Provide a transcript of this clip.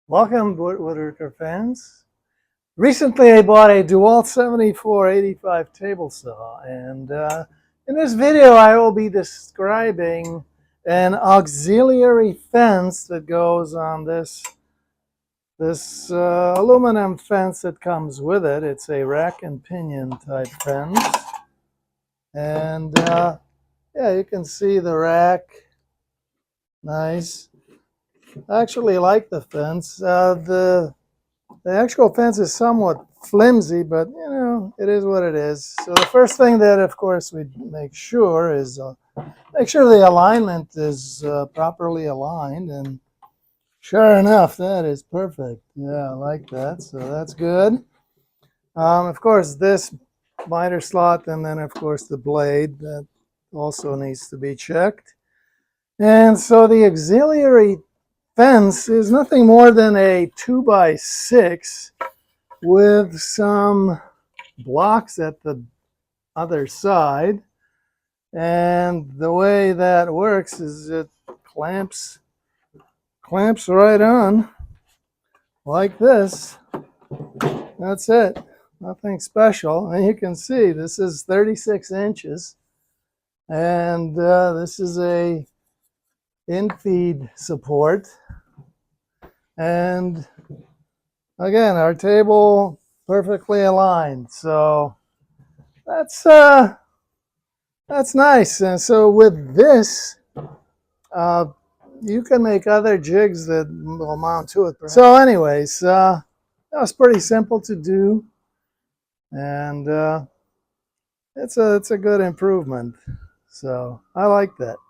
Welcome, Woodworker fans. Recently, I bought a Dewalt 7485 table saw, and in this video, I will be describing an auxiliary fence that goes on this aluminum fence that comes with it. It's a rack and pinion type fence, and yeah, you can see the rack. Nice. I actually like the fence. The actual fence is somewhat flimsy, but you know, it is what it is. So the first thing that, of course, we make sure is make sure the alignment is properly aligned, and sure enough, that is perfect. Yeah, I like that. So that's good. Of course, this miter slot, and then of course the blade, that also needs to be checked. And so the auxiliary fence is nothing more than a 2x6 with some blocks at the other side. And the way that works is it clamps right on like this. That's it. Nothing special. And you can see this is 36 inches. And this is a in-feed support. And again, our table perfectly aligned. So that's nice. And so with this, you can make other jigs that will mount to it. So anyways, that was pretty simple to do, and it's a good improvement. So I like that.